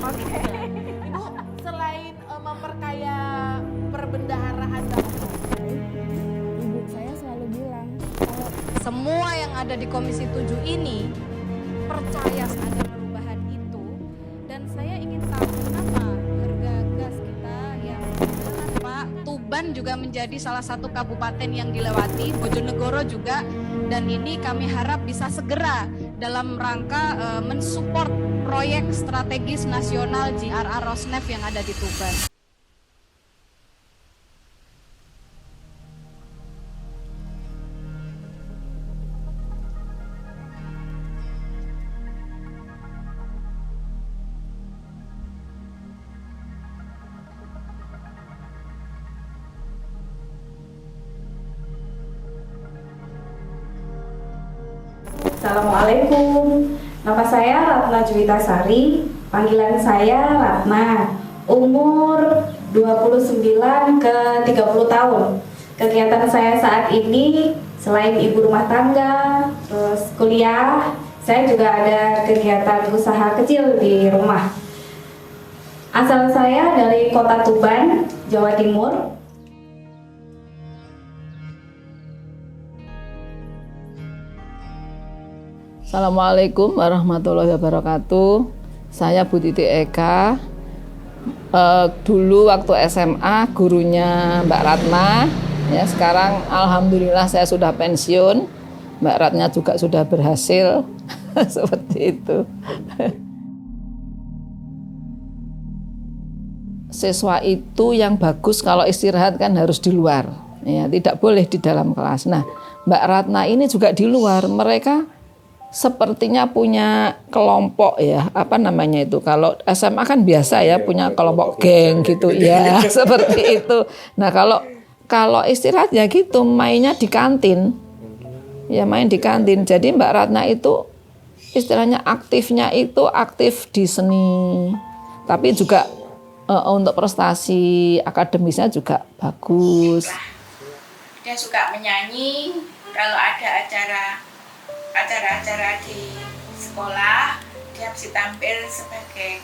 Oke. Ibu, selain memperkaya perbendaharaan Ibu saya selalu bilang kalau Semua yang ada di Komisi 7 ini percaya ada perubahan itu, dan saya ingin tahu kenapa harga gas kita yang Pak, Tuban juga menjadi salah satu kabupaten yang dilewati, Bojonegoro juga, dan ini kami harap bisa segera dalam rangka mensupport proyek strategis nasional JRR Rosneft yang ada di Tuban. Assalamualaikum, nama saya Ratna Juwitasari, panggilan saya Ratna, umur 29 ke 30 tahun. Kegiatan saya saat ini selain ibu rumah tangga, terus kuliah, saya juga ada kegiatan usaha kecil di rumah. Asal saya dari kota Tuban, Jawa Timur. Assalamualaikum warahmatullahi wabarakatuh. Saya Bu Titi Eka. Dulu waktu SMA gurunya Mbak Ratna. Ya, sekarang alhamdulillah saya sudah pensiun. Mbak Ratna juga sudah berhasil. Seperti itu. Siswa itu yang bagus kalau istirahat kan harus di luar. Ya, tidak boleh di dalam kelas. Nah, Mbak Ratna ini juga di luar. Mereka sepertinya punya kelompok ya, apa namanya itu, kalau SMA kan biasa ya punya kelompok geng gitu ya, seperti itu. Nah kalau istirahat ya gitu, mainnya di kantin ya, main di kantin. Jadi Mbak Ratna itu istilahnya aktifnya itu aktif di seni, tapi juga untuk prestasi akademisnya juga bagus. Dia suka menyanyi, kalau ada acara-acara di sekolah, dia bisa tampil sebagai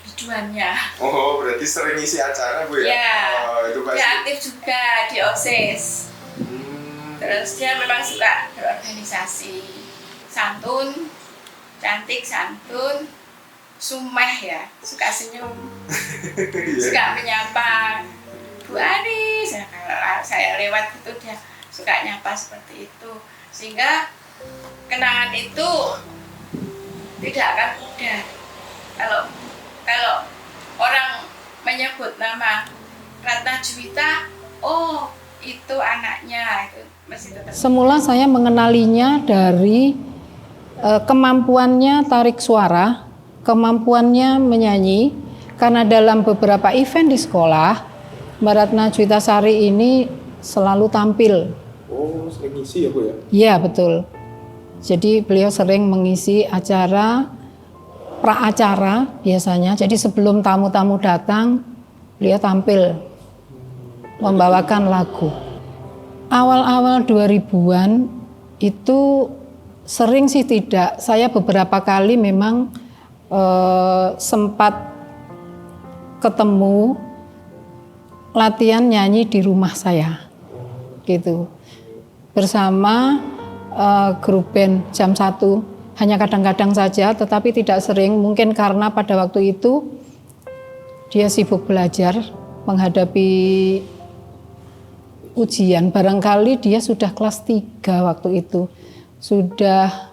biduannya. Oh, berarti sering ngisi acara, Bu ya? Ya, Oh, itu pasti. dia aktif juga di OSIS. Terus dia memang suka berorganisasi. Santun, cantik, santun, sumeh ya, suka senyum, suka menyapa. Bu Anis, kalau saya lewat itu dia suka nyapa seperti itu. Sehingga kenangan itu tidak akan mudah. Kalau orang menyebut nama Ratna Juwita, oh itu anaknya, itu masih tetap. semula saya mengenalinya dari kemampuannya tarik suara, kemampuannya menyanyi, karena dalam beberapa event di sekolah Mbak Ratna Juwitasari ini selalu tampil. Oh, sering ngisi ya, Bu ya? Iya, betul. Jadi beliau sering mengisi acara, pra-acara biasanya. Jadi sebelum tamu-tamu datang, beliau tampil membawakan lagu. Awal-awal 2000-an itu sering sih tidak. Saya beberapa kali memang sempat ketemu latihan nyanyi di rumah saya. Gitu. Bersama grup band Jam 1, hanya kadang-kadang saja, tetapi tidak sering, mungkin karena pada waktu itu dia sibuk belajar menghadapi ujian. Barangkali dia sudah kelas 3 waktu itu, sudah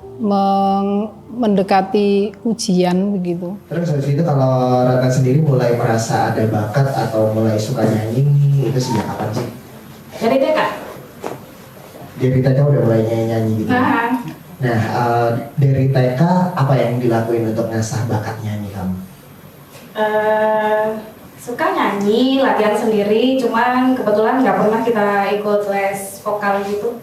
mendekati ujian begitu. Terus habis itu kalau Ratna sendiri mulai merasa ada bakat atau mulai suka nyanyi, itu sejak kapan sih? Dari TK. Dari TK udah mulai nyanyi gitu. Nah, dari TK apa yang dilakuin untuk ngasah bakat nyanyi kamu? Suka nyanyi, latihan sendiri, cuman kebetulan nggak pernah kita ikut les vokal gitu.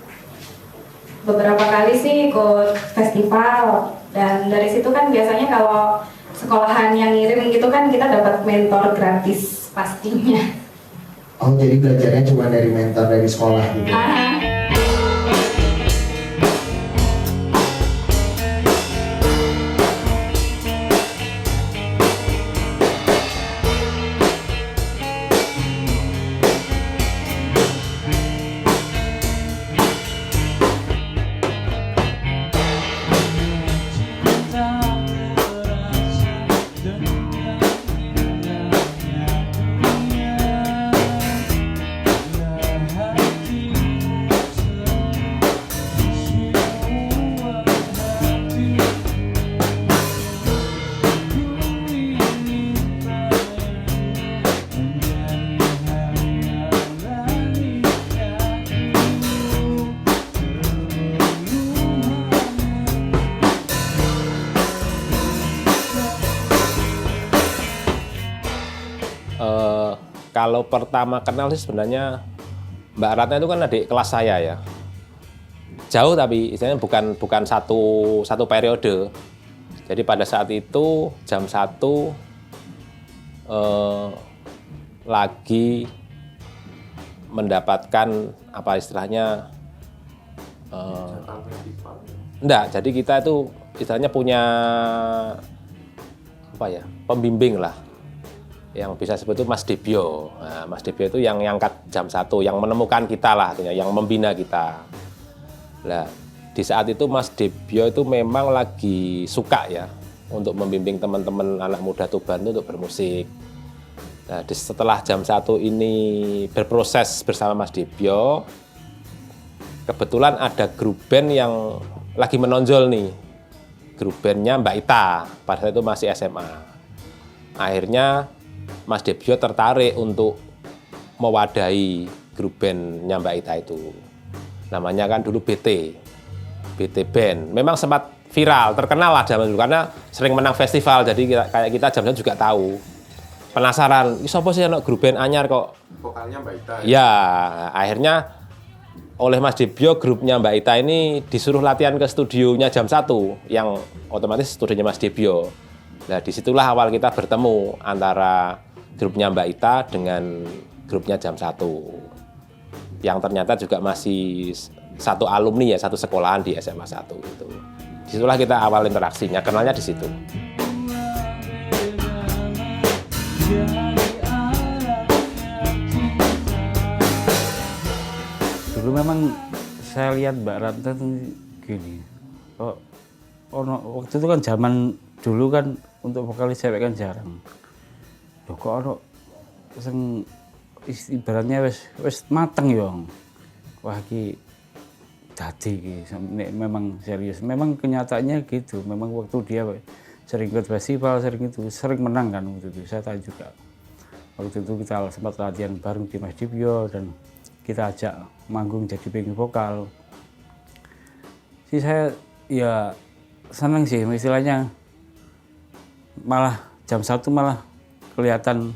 Beberapa kali sih ikut festival, dan dari situ kan biasanya kalau sekolahan yang ngirim gitu kan kita dapat mentor gratis pastinya. Oh, jadi belajarnya cuma dari mentor dari sekolah gitu? Kalau pertama kenal sih sebenarnya Mbak Ratna itu kan adik kelas saya ya. Jauh tapi istilahnya bukan satu periode. Jadi pada saat itu jam 1 lagi mendapatkan apa istilahnya enggak, jadi kita itu istilahnya punya apa ya, pembimbing lah yang bisa sebut itu Mas Debyo. Nah, Mas Debyo itu yang ngangkat jam 1, yang menemukan kita lah artinya, yang membina kita. Nah, di saat itu Mas Debyo itu memang lagi suka ya untuk membimbing teman-teman anak muda Tuban itu untuk bermusik. Nah, setelah jam 1 ini berproses bersama Mas Debyo, kebetulan ada grup band yang lagi menonjol nih. Grup bandnya Mbak Ita, pada saat itu masih SMA. Akhirnya Mas Debyo tertarik untuk mewadahi grup bandnya Mbak Ita itu. Namanya kan dulu BT Band. Memang sempat viral, terkenal lah zaman dulu karena sering menang festival. Jadi kayak kita jam-jam juga tahu. Penasaran, siapa sih anak grup band anyar kok? Vokalnya Mbak Ita. Ya, akhirnya oleh Mas Debyo grupnya Mbak Ita ini disuruh latihan ke studionya jam 1 yang otomatis studionya Mas Debyo. Nah, disitulah awal kita bertemu antara grupnya Mbak Ita dengan grupnya jam 1. Yang ternyata juga masih satu alumni ya, satu sekolahan di SMA 1 itu. Disitulah kita awal interaksinya, kenalnya di situ. Dulu memang saya lihat Mbak Ratna tuh gini, waktu itu kan zaman dulu kan untuk vokalis cewek kan jarang. Loh kok ono sing ibaratnya wis mateng ya. Wah iki dadi iki memang serius. Memang kenyataannya gitu. Memang waktu dia sering ikut festival, sering menang kan waktu itu. Saya tahu juga. Waktu itu kita sempat latihan bareng di Mas Debyo dan kita ajak manggung jadi backing vokal. Sih saya ya senang sih istilahnya, malah jam 1 malah kelihatan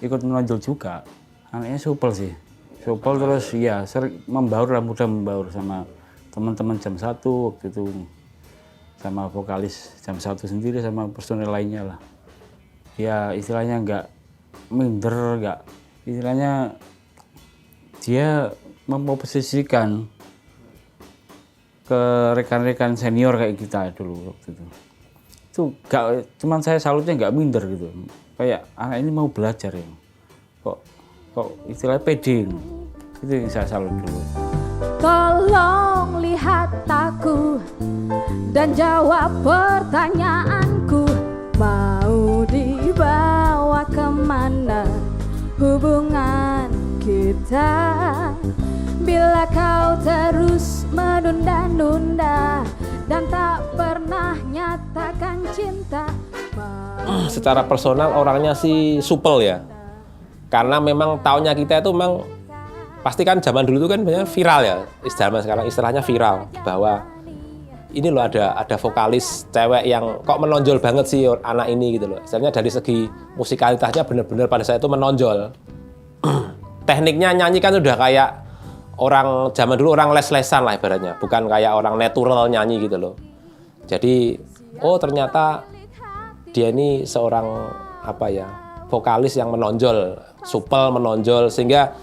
ikut menonjol juga. Anaknya supel sih, supel terus ya sering membaur lah, mudah membaur sama teman-teman jam 1 waktu itu, sama vokalis jam 1 sendiri sama personel lainnya lah. Dia istilahnya nggak minder, nggak istilahnya dia memposisikan ke rekan-rekan senior kayak kita dulu waktu itu. Itu gak, cuman saya salutnya nggak minder gitu. Kayak anak ini mau belajar ya. Kok istilahnya pede. Itu yang saya salut dulu. Tolong lihat aku dan jawab pertanyaanku. Mau dibawa kemana hubungan kita, bila kau terus menunda-nunda dan tak pernah nyatakan cinta. Secara personal orangnya sih supel ya, karena memang tahunnya kita itu memang pasti kan zaman dulu itu kan banyak viral ya, sekarang istilahnya viral bahwa ini loh ada vokalis cewek yang kok menonjol banget sih anak ini gitu loh. Istilahnya dari segi musikalitasnya benar-benar pada saat itu menonjol. Tekniknya nyanyi kan udah kayak orang zaman dulu, orang les-lesan lah ibaratnya, bukan kayak orang natural nyanyi gitu loh. Jadi oh ternyata dia ini seorang apa ya, vokalis yang menonjol, supel, menonjol, sehingga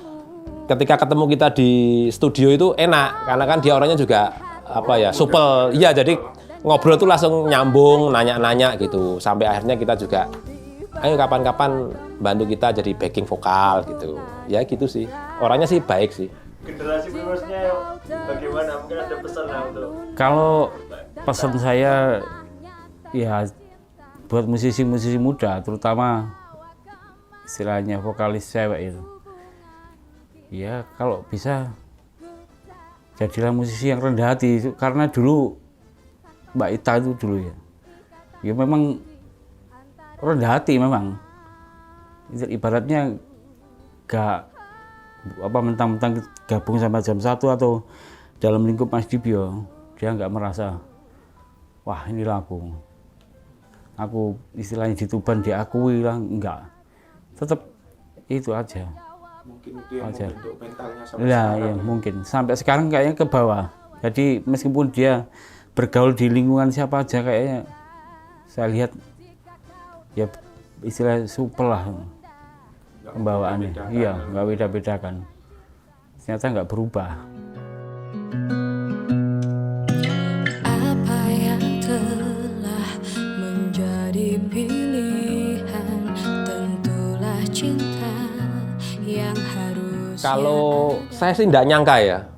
ketika ketemu kita di studio itu enak karena kan dia orangnya juga apa ya, supel. Iya, jadi ngobrol tuh langsung nyambung, nanya-nanya gitu, sampai akhirnya kita juga ayo kapan-kapan bantu kita jadi backing vokal gitu. Ya gitu sih. Orangnya sih baik sih. Generasi penerusnya bagaimana? Mungkin ada pesan lah untuk... Kalau pesan saya ya buat musisi-musisi muda, terutama istilahnya vokalis cewek itu. Ya kalau bisa jadilah musisi yang rendah hati, karena dulu Mbak Ita itu dulu ya memang rendah hati memang. Ibaratnya gak apa mentang-mentang gabung sama jam 1 atau dalam lingkup Mas Debyo, dia nggak merasa wah inilah aku istilahnya di Tuban diakui lah, enggak. Tetap itu aja. Mungkin itu yang Aja. membentuk mentalnya sampai Nah, sekarang. ya mungkin sampai sekarang kayaknya ke bawah. Jadi meskipun dia bergaul di lingkungan siapa aja kayaknya saya lihat ya istilah supel lah pembawaannya. Iya, nggak beda-bedakan. Ternyata nggak berubah. Apa yang telah menjadi pilihan, tentulah cinta yang harus. Kalau saya sih nggak nyangka ya.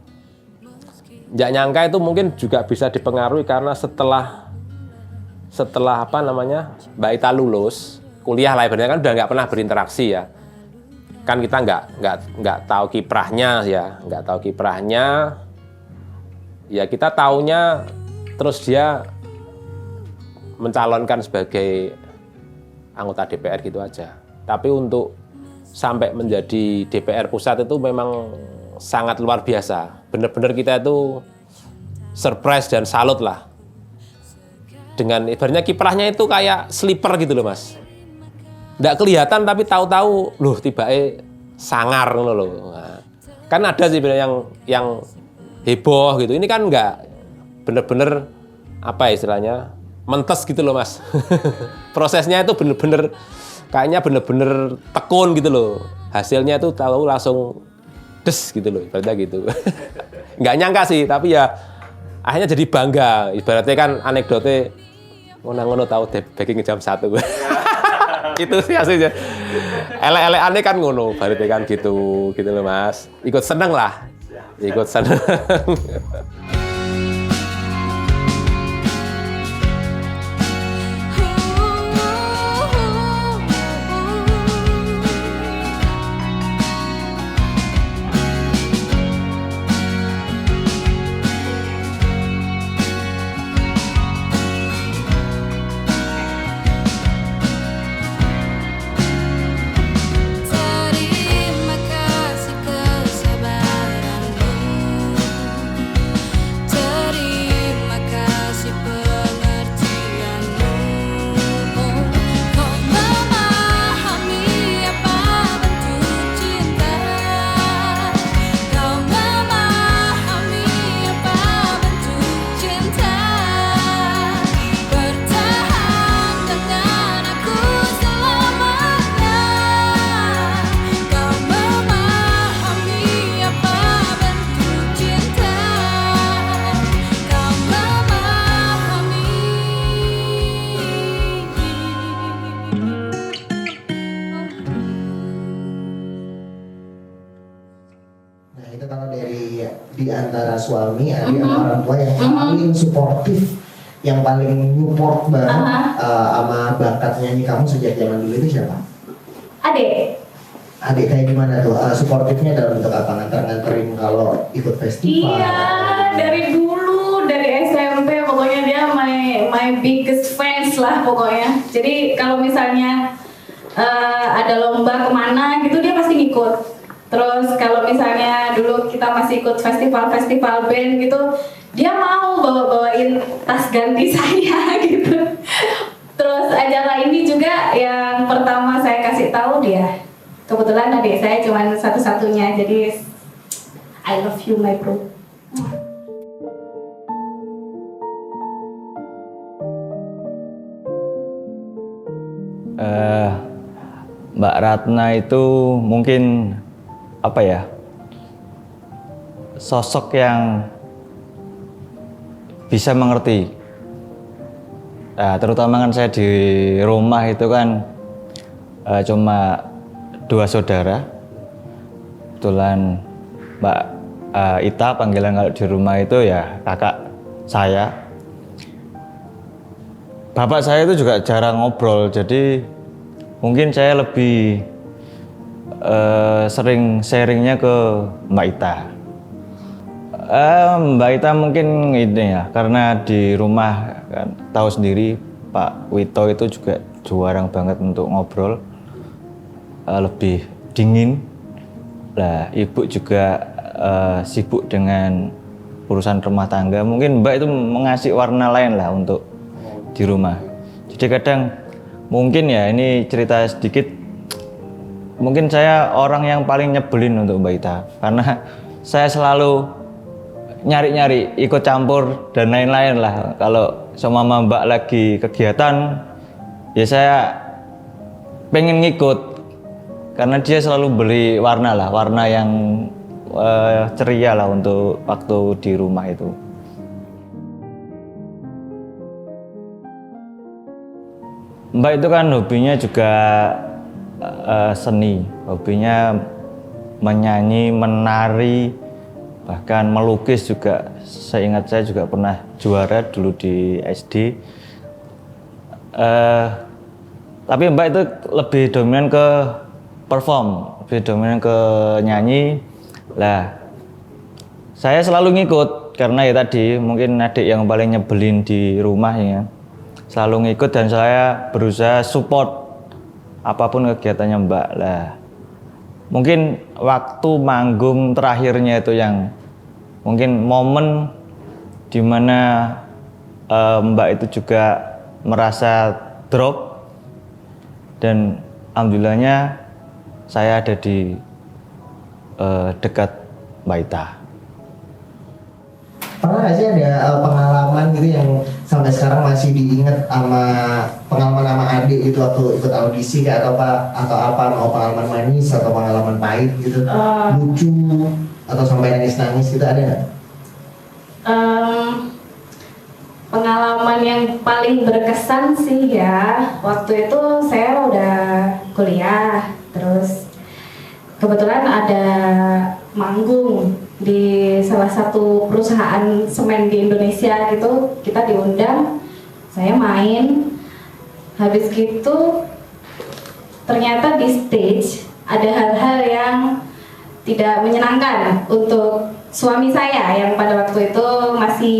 Nggak nyangka itu mungkin juga bisa dipengaruhi karena setelah apa namanya Mbak Ita lulus kuliah lah, ibaratnya kan udah nggak pernah berinteraksi ya. Kan kita nggak tahu kiprahnya ya, nggak tahu kiprahnya. Ya kita taunya terus dia mencalonkan sebagai anggota DPR gitu aja. Tapi untuk sampai menjadi DPR pusat itu memang sangat luar biasa. Benar-benar kita itu surprise dan salut lah. Dengan ibaratnya kiprahnya itu kayak slipper gitu loh Mas. Nggak kelihatan tapi tahu-tahu loh tiba-tiba sangar loh. Nah, kan ada sih yang heboh gitu. Ini kan nggak bener-bener apa istilahnya mentes gitu loh Mas. Prosesnya itu bener-bener kayaknya bener-bener tekun gitu loh. Hasilnya itu tahu langsung des gitu loh, ibaratnya gitu. Nggak nyangka sih, tapi ya akhirnya jadi bangga. Ibaratnya kan anekdote ngono-ngono tahu baking jam 1. Itu sih hasilnya. Elek-elekannya kan ngono, ibaratnya kan gitu loh Mas. Ikut seneng lah. Ikut seneng. Terima kasih kesabaranmu, terima kasih pengertianmu. Kau memahami apa bentuk cinta, kau memahami apa bentuk cinta. Bertahan dengan aku selamanya. Kau memahami apa bentuk cinta, kau memahami. Nah itu kalau dari di antara suami ada orang tua yang paling suportif, yang paling support banget sama bakat nyanyi kamu sejak zaman dulu itu siapa? Adik. Adik kayak gimana tuh? Suportifnya dalam bentuk apa? Nganter-nganterin kalau ikut festival? Iya, dari dulu, dari SMP pokoknya dia my biggest fans lah pokoknya. Jadi kalau misalnya ada lomba kemana gitu dia pasti ngikut. Terus kalau misalnya dulu kita masih ikut festival-festival band gitu, dia mau bawa-bawain tas ganti saya gitu. Terus acara ini juga yang pertama saya kasih tahu dia. Kebetulan adik saya cuma satu-satunya, jadi I love you my bro. Mbak Ratna itu mungkin apa ya, sosok yang bisa mengerti. Terutama kan saya di rumah itu kan cuma 2 saudara. Kebetulan Mbak Ita panggilan kalau di rumah itu ya kakak saya. Bapak saya itu juga jarang ngobrol, jadi mungkin saya lebih sering sharingnya ke Mbak Ita. Mbak Ita mungkin ini ya, karena di rumah kan tahu sendiri Pak Wito itu juga jarang banget untuk ngobrol, lebih dingin. Lah ibu juga sibuk dengan urusan rumah tangga. Mungkin Mbak itu mengasih warna lain lah untuk di rumah. Jadi kadang mungkin ya ini cerita sedikit, mungkin saya orang yang paling nyebelin untuk Mbak Ita karena saya selalu nyari-nyari ikut campur dan lain-lain lah. Kalau sama Mbak lagi kegiatan ya saya pengen ngikut karena dia selalu beli warna yang ceria lah untuk waktu di rumah itu. Mbak itu kan hobinya juga seni, hobinya menyanyi, menari, bahkan melukis juga. Seingat saya juga pernah juara dulu di SD. Tapi Mbak itu lebih dominan ke perform, lebih dominan ke nyanyi. Lah, saya selalu ngikut karena ya tadi mungkin adik yang paling nyebelin di rumah ya. Selalu ngikut dan saya berusaha support apapun kegiatannya Mbak lah. Mungkin waktu manggung terakhirnya itu yang mungkin momen dimana Mbak itu juga merasa drop dan alhamdulillahnya saya ada di dekat Mbak Ita. Pernah nggak sih ada pengalaman gitu yang sampai sekarang masih diingat sama pengalaman sama adik itu waktu ikut audisi kayak atau apa mau pengalaman manis atau pengalaman pahit gitu, lucu atau sampai nangis gitu ada nggak? Pengalaman yang paling berkesan sih ya waktu itu saya udah kuliah terus kebetulan ada manggung di salah satu perusahaan semen di Indonesia gitu, kita diundang, saya main, habis gitu ternyata di stage ada hal-hal yang tidak menyenangkan untuk suami saya yang pada waktu itu masih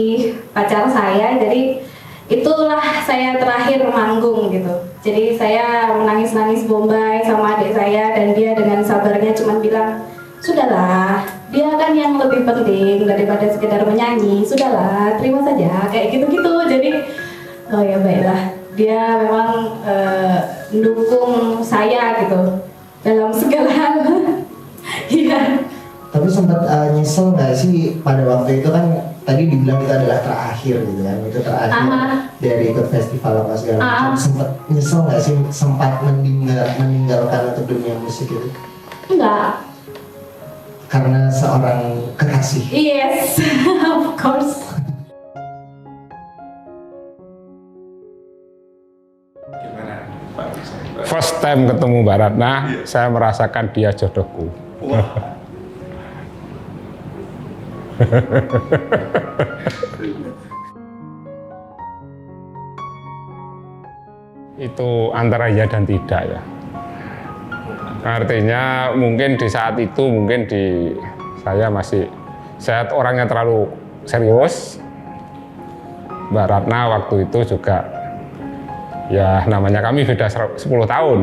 pacar saya, jadi itulah saya terakhir manggung gitu. Jadi saya menangis-nangis bombay sama adik saya dan dia dengan sabarnya cuma bilang, sudahlah, dia kan yang lebih penting daripada sekedar menyanyi, sudahlah, terima saja, kayak gitu-gitu. Jadi, oh ya baiklah, dia memang mendukung saya gitu dalam segala hal. Iya. Tapi sempat nyesel nggak sih pada waktu itu kan tadi dibilang itu adalah terakhir gitu kan, itu terakhir dari ikut festival apa segala macam. Sempat nyesel nggak sih sempat meninggalkan untuk dunia musik itu? Enggak. Karena seorang kekasih. Yes, of course. First time ketemu Mbak Ratna, saya merasakan dia jodohku. Itu antara ya dan tidak ya. Artinya mungkin di saat itu saya orangnya terlalu serius. Mbak Ratna waktu itu juga ya namanya kami beda 10 tahun.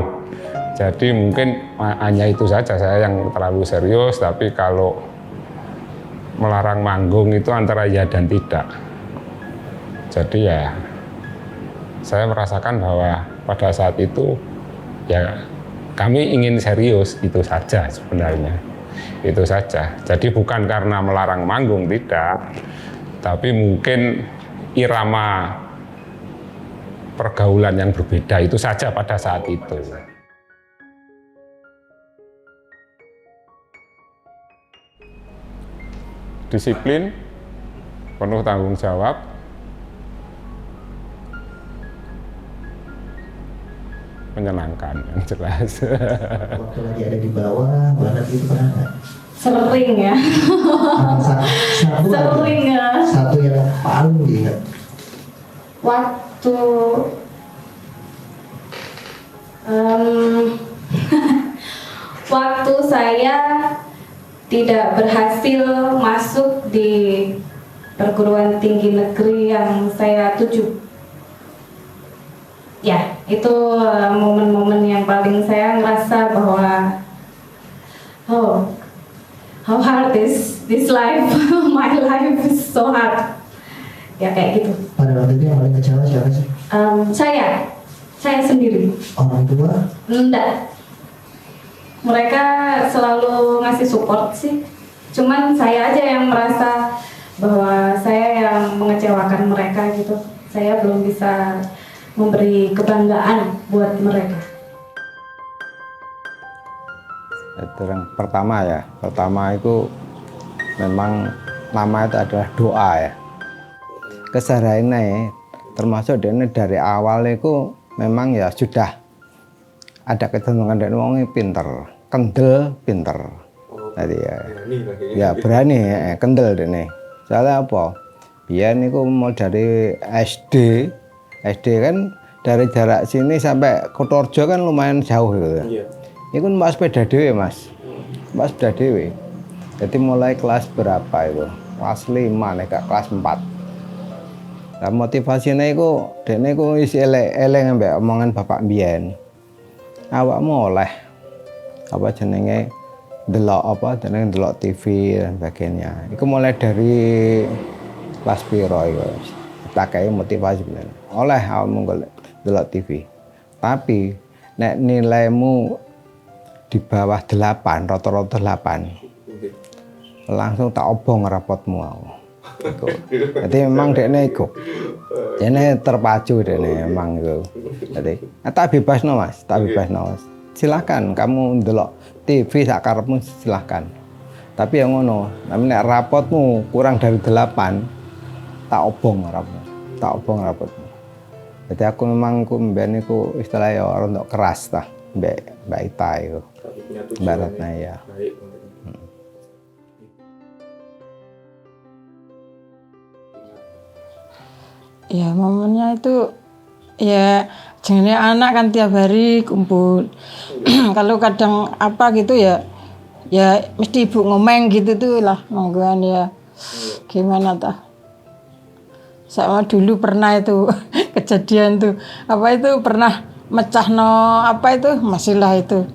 Jadi mungkin hanya itu saja saya yang terlalu serius, tapi kalau melarang manggung itu antara ya dan tidak. Jadi ya saya merasakan bahwa pada saat itu ya kami ingin serius, itu saja sebenarnya. Itu saja. Jadi bukan karena melarang manggung, tidak. Tapi mungkin irama pergaulan yang berbeda, itu saja pada saat itu. Disiplin, penuh tanggung jawab, menyenangkan yang jelas. Waktu lagi ada di bawah banget itu pernah nggak? Sering ya. Sering ya. Satu yang paling diingat. Waktu waktu saya tidak berhasil masuk di perguruan tinggi negeri yang saya tuju. Ya, itu momen-momen yang paling saya ngerasa bahwa how hard this life, my life is so hard. Ya kayak gitu. Pada waktu itu yang paling kecewa siapa sih? Saya sendiri. Orang tua? Enggak. Mereka selalu ngasih support sih. Cuman saya aja yang merasa bahwa saya yang mengecewakan mereka gitu. Saya belum bisa memberi kebanggaan buat mereka. Yang pertama itu memang nama itu adalah doa ya. Kesehariannya termasuk dari awal itu memang ya sudah ada kecenderungan dari orang pinter, kendel pinter. Jadi ya berani kendel dene. Soalnya apa? Biar niku mau dari SD kan dari jarak sini sampai Kutorjo kan lumayan jauh gitu. Iya. Itu mbak sepeda dewe mas, mbak sepeda dewe. Jadi mulai kelas berapa itu? Kelas 5 nih kak, kelas 4. Nah motivasinya itu, dene itu isi eleng mbak omongan bapak mbiyen. Awakmu oleh apa jenenge delok TV dan sebagainya. Itu mulai dari kelas piro itu. Tak kayak motivasi bener. Oleh awakmu delok TV. Tapi nek nilaimu di bawah 8, rata-rata 8. Langsung tak obong rapotmu aku. Jadi memang dekne iku. Dene terpacu dene memang itu. Jadi tak bebasno Mas, tak bebasno. Silakan kamu ndelok TV sak karepmu silakan. Tapi yang ngono, nek rapotmu kurang dari 8, tak obong rapotmu. Tak obong rapotmu. Jadi aku memang mben iku istilahnya orang keras tah, Mbak Ita itu. Baratnya ya. Ya momennya itu ya jenenge anak kan tiap hari kumpul. Kalau kadang apa gitu ya mesti ibu ngomeng gitu tuh lah monggoan ya. Gimana tah? Sama dulu pernah itu kejadian tuh apa itu pernah mecah no apa itu masilah itu.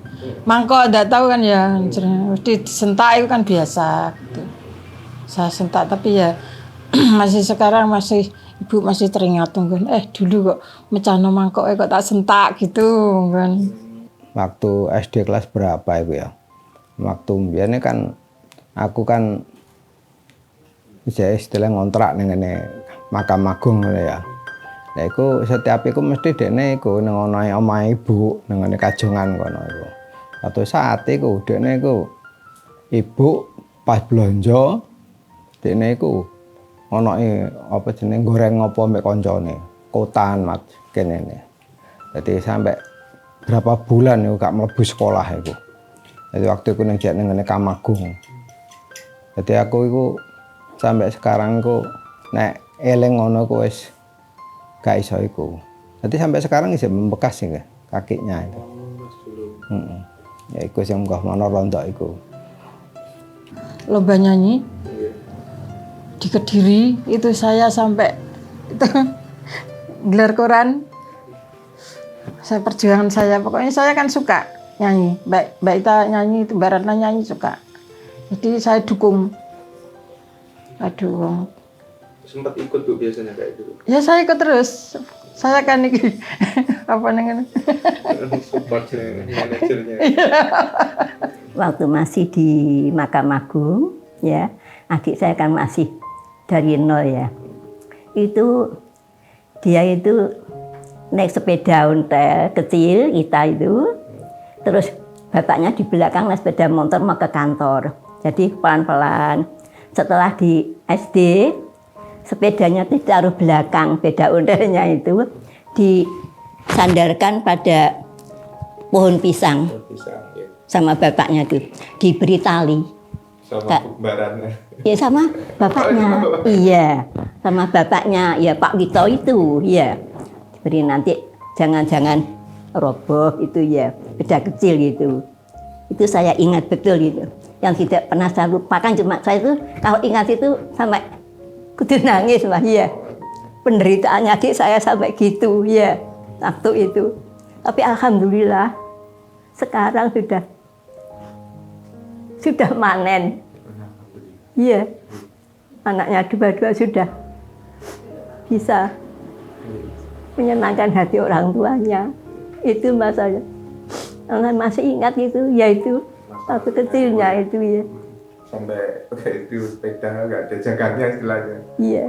Mangkok enggak tahu kan ya, mesti disentak itu kan biasa gitu. Saya sentak tapi ya masih sekarang masih ibu masih teringat kan, dulu kok mecahno mangkok kok tak sentak gitu kan. Waktu SD kelas berapa itu ya? Waktu biasanya kan aku kan bisa istilah ngontrak ning ngene Mahkamah Agung ya. Nah iku setiap iku mesti dekne iku nang omahe ibu nang ngene Kajongan kono iku. Satu saat iku dekne iku ibu pas blonjo dekne iku ono apa jeneng goreng apa mbek koncone kotaan mat kene. Jadi sampai berapa bulan itu gak mlebu sekolah itu. Jadi waktu itu nang ngene Kamagung. Jadi aku itu sampai sekarang itu nek eling ngono ku wis gak iso iku. Jadi sampai sekarang isih membekas sih kakinya itu. Ya iku sing munggah mana rontok iku. Lomba nyanyi di Kediri itu saya sampai itu gelar koran. Saya perjuangan saya pokoknya saya kan suka nyanyi. Mbak Ita nyanyi, Mbak Ratna nyanyi suka. Jadi saya dukung. Aduh. Sempat ikut tuh biasanya kayak gitu. Ya saya ikut terus. Saya kan iki apa namanya? Support manajernya. Waktu masih di Mahkamah Agung ya, adik saya kan masih dari nol ya. Itu dia itu naik sepeda ontel kecil kita itu. Terus bapaknya di belakang naik sepeda motor mau ke kantor. Jadi pelan-pelan. Setelah di SD sepedanya ditaruh belakang, sepeda ontelnya itu disandarkan pada pohon pisang sama bapaknya tuh diberi tali sama kembarannya ya sama bapaknya iya sama bapaknya ya Pak Wito itu ya diberi nanti jangan-jangan roboh itu ya beda kecil gitu itu saya ingat betul gitu yang tidak pernah saya lupakan cuma saya itu kalau ingat itu sampai kudu nangis Mbak ya. Penderitaannya adik saya sampai gitu ya waktu itu. Tapi alhamdulillah sekarang sudah manen. Iya. Anaknya dua-dua sudah bisa menyenangkan hati orang tuanya. Itu Mbak saya. Masih ingat itu, ya itu waktu kecilnya itu ya. Sampai kayak itu sepeda nggak ada jaganya istilahnya. Iya.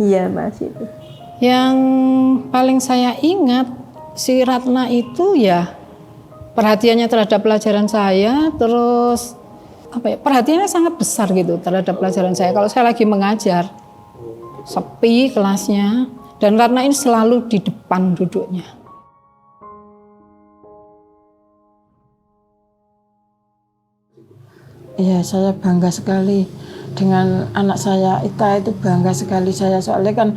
Iya Mas itu. Yang paling saya ingat si Ratna itu ya perhatiannya terhadap pelajaran saya, terus apa ya, perhatiannya sangat besar gitu terhadap pelajaran saya. Kalau saya lagi mengajar, sepi kelasnya, dan Ratna ini selalu di depan duduknya. Iya, saya bangga sekali dengan anak saya. Ita itu bangga sekali saya, soalnya kan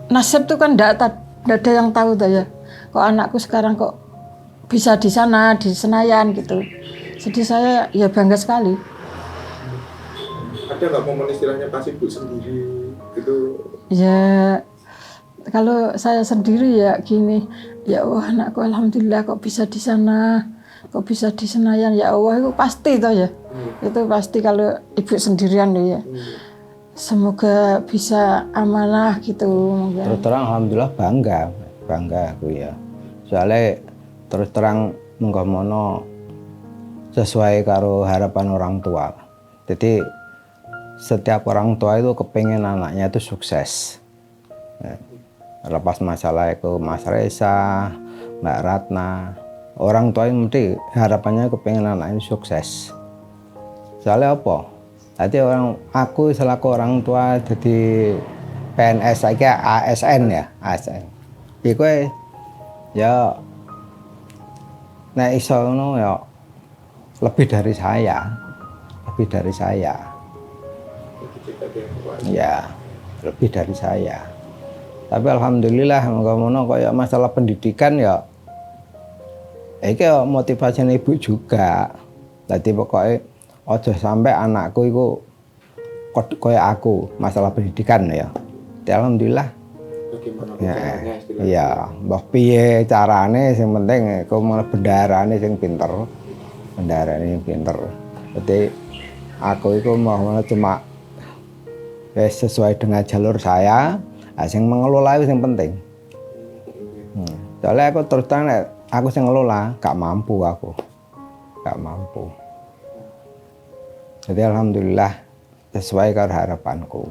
nasib itu kan ndak ada yang tahu tuh ya. Kok anakku sekarang kok bisa di sana, di Senayan gitu. Jadi saya ya bangga sekali. Ada nggak momen istilahnya pas ibu sendiri gitu? Ya kalau saya sendiri ya gini, ya Allah anakku alhamdulillah kok bisa di sana, kok bisa di Senayan, ya Allah itu pasti toh ya. Itu pasti kalau ibu sendirian loh ya. Semoga bisa amanah gitu. Terus terang alhamdulillah bangga aku ya. Soalnya terus terang mengkomono sesuai karo harapan orang tua. Jadi setiap orang tua itu kepengen anaknya itu sukses. Lepas masalah itu Mas Reza, Mbak Ratna, orang tua itu mesti harapannya kepengen anaknya sukses. Soalnya apa? Jadi aku selaku orang tua jadi PNS saja ASN ya, ASN. Iku ya nek iso ngono ya lebih dari saya. Ya, lebih dari saya. Tapi alhamdulillah ngono kayak masalah pendidikan ya iki motivasinya ibu juga. Jadi pokoknya ojo sampai anakku itu kayak aku masalah pendidikan ya. Jadi alhamdulillah. Ya, mbah piye carane sing penting iku bendarane sing pinter. Bendarane pinter. Jadi aku itu mau cuma sesuai dengan jalur saya, yang mengelola itu yang penting. Soalnya aku terus terang aku yang ngelola gak mampu aku. Jadi alhamdulillah sesuai dengan harapanku.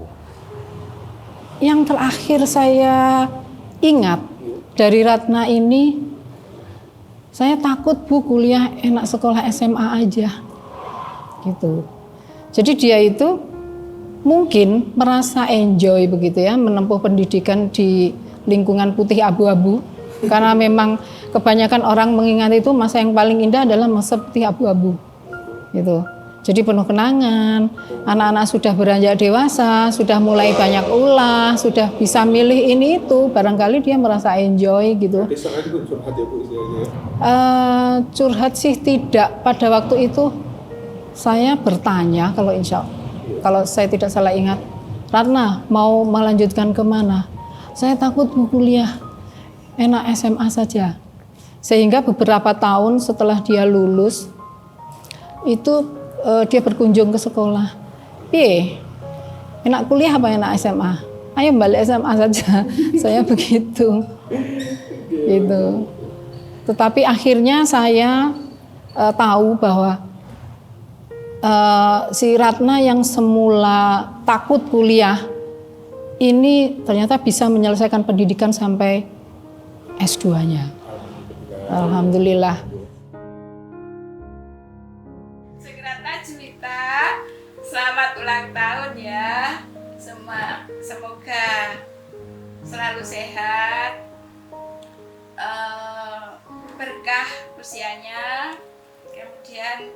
Yang terakhir saya ingat dari Ratna ini, saya takut Bu kuliah enak sekolah SMA aja gitu. Jadi dia itu mungkin merasa enjoy begitu ya menempuh pendidikan di lingkungan putih abu-abu, karena memang kebanyakan orang mengingat itu masa yang paling indah adalah masa putih abu-abu gitu. Jadi penuh kenangan, anak-anak sudah beranjak dewasa, sudah mulai banyak ulah, sudah bisa milih ini itu, barangkali dia merasa enjoy gitu. Curhat sih tidak, pada waktu itu saya bertanya kalau saya tidak salah ingat, Ratna mau melanjutkan kemana? Saya takut mau kuliah, enak SMA saja. Sehingga beberapa tahun setelah dia lulus, itu dia berkunjung ke sekolah. Piye? Enak kuliah apa enak SMA? Ayo balik SMA saja. Saya begitu. Gitu. Tetapi akhirnya saya tahu bahwa si Ratna yang semula takut kuliah ini ternyata bisa menyelesaikan pendidikan sampai S2-nya. Alhamdulillah. Selamat ulang tahun ya. Semoga selalu sehat, berkah usianya, kemudian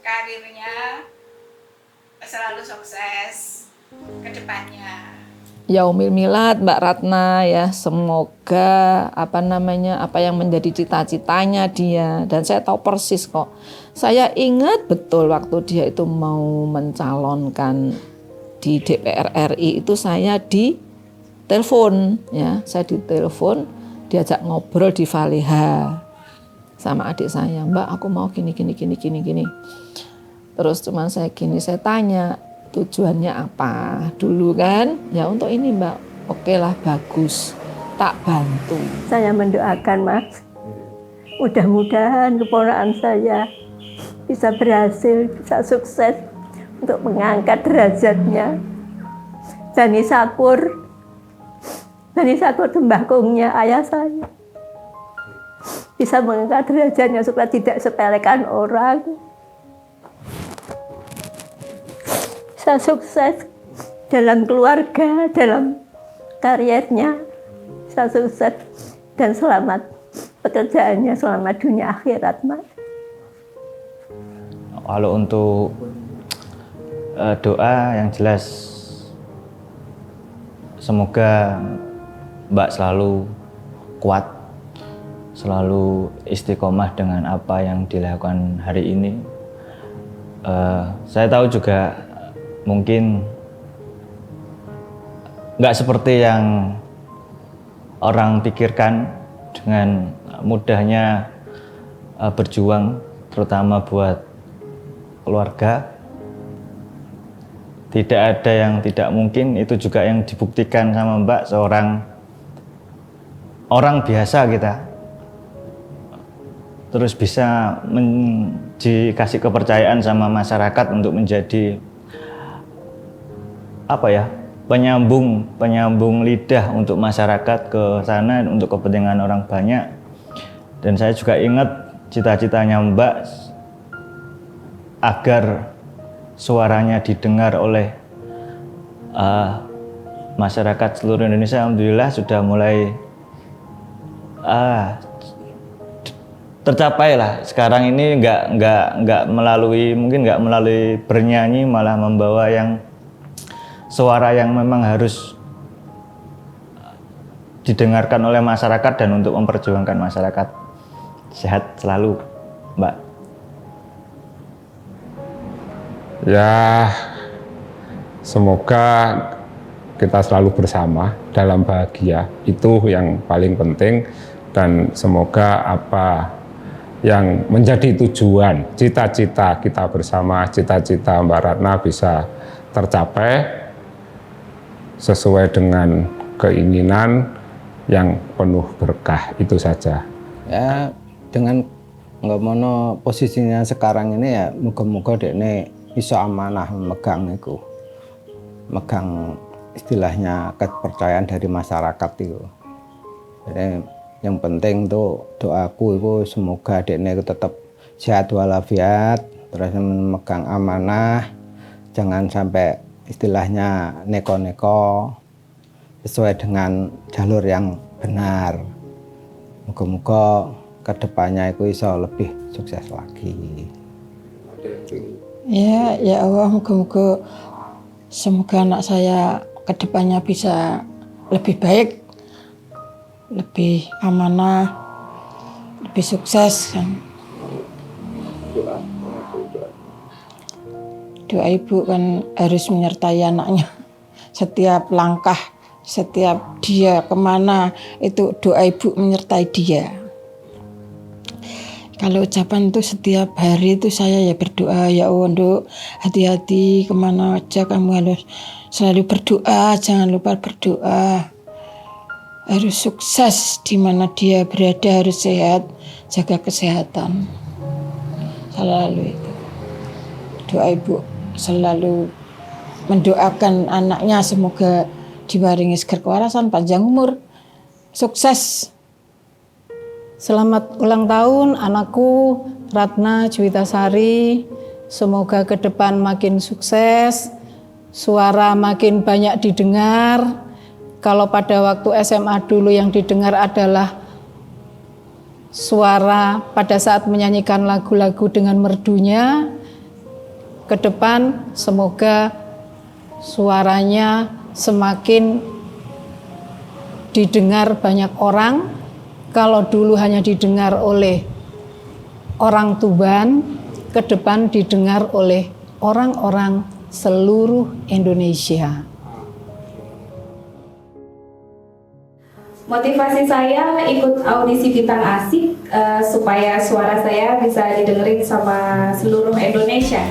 karirnya selalu sukses ke depannya. Yaumil Milad Mbak Ratna ya, semoga apa yang menjadi cita-citanya dia, dan saya tahu persis kok. Saya ingat betul waktu dia itu mau mencalonkan di DPR RI itu saya ditelepon ya, diajak ngobrol di Faleha sama adik saya, Mbak aku mau gini. Terus cuman saya tanya tujuannya apa dulu kan, ya untuk ini Mbak, oke lah bagus, tak bantu. Saya mendoakan Mas, Mudah-mudahan keponakan saya bisa berhasil, bisa sukses untuk mengangkat derajatnya. Bani Sakur tembakongnya ayah saya. Bisa mengangkat derajatnya supaya tidak sepelekan orang. Bisa sukses dalam keluarga, dalam karirnya. Bisa sukses dan selamat pekerjaannya, selamat dunia akhirat, Mas. Kalau untuk doa yang jelas, semoga Mbak selalu kuat, selalu istiqomah dengan apa yang dilakukan hari ini. Saya tahu juga mungkin nggak seperti yang orang pikirkan, dengan mudahnya berjuang, terutama buat keluarga. Tidak ada yang tidak mungkin, itu juga yang dibuktikan sama Mbak, seorang orang biasa kita. Terus bisa dikasih kepercayaan sama masyarakat untuk menjadi penyambung lidah untuk masyarakat ke sana untuk kepentingan orang banyak. Dan saya juga ingat cita-citanya Mbak agar suaranya didengar oleh masyarakat seluruh Indonesia. Alhamdulillah sudah mulai tercapai lah. Sekarang ini nggak melalui bernyanyi, malah membawa yang suara yang memang harus didengarkan oleh masyarakat dan untuk memperjuangkan masyarakat. Sehat selalu, Mbak. Ya, semoga kita selalu bersama dalam bahagia, itu yang paling penting. Dan semoga apa yang menjadi tujuan, cita-cita kita bersama, cita-cita Mbak Ratna bisa tercapai sesuai dengan keinginan yang penuh berkah. Itu saja. Ya, dengan nggak mono posisinya sekarang ini ya, moga-moga dekne iso amanah memegang istilahnya kepercayaan dari masyarakat itu. Jadi yang penting tuh doaku itu semoga dekne tetap sehat walafiat, terus memegang amanah, jangan sampai istilahnya neko-neko, sesuai dengan jalur yang benar. Moga-moga kedepannya itu bisa lebih sukses lagi. Ya Allah, moga-moga semoga anak saya kedepannya bisa lebih baik, lebih amanah, lebih sukses. Doa ibu kan harus menyertai anaknya. Setiap langkah, setiap dia kemana, itu doa ibu menyertai dia. Kalau ucapan itu setiap hari itu saya ya berdoa, ya Allah Nduk, hati-hati kemana aja kamu harus selalu berdoa, jangan lupa berdoa. Harus sukses di mana dia berada, harus sehat, jaga kesehatan. Selalu itu. Doa ibu selalu mendoakan anaknya semoga dibaringi segala kewarasan, panjang umur, sukses. Selamat ulang tahun anakku Ratna Juwitasari. Semoga ke depan makin sukses, suara makin banyak didengar. Kalau pada waktu SMA dulu yang didengar adalah suara pada saat menyanyikan lagu-lagu dengan merdunya, ke depan semoga suaranya semakin didengar banyak orang. Kalau dulu hanya didengar oleh orang Tuban, ke depan didengar oleh orang-orang seluruh Indonesia. Motivasi saya ikut audisi Bintang Asik supaya suara saya bisa didengerin sama seluruh Indonesia.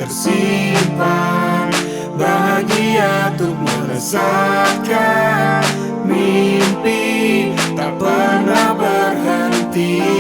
tersimpan, bahagia untuk merasakan mimpi tak pernah berhenti.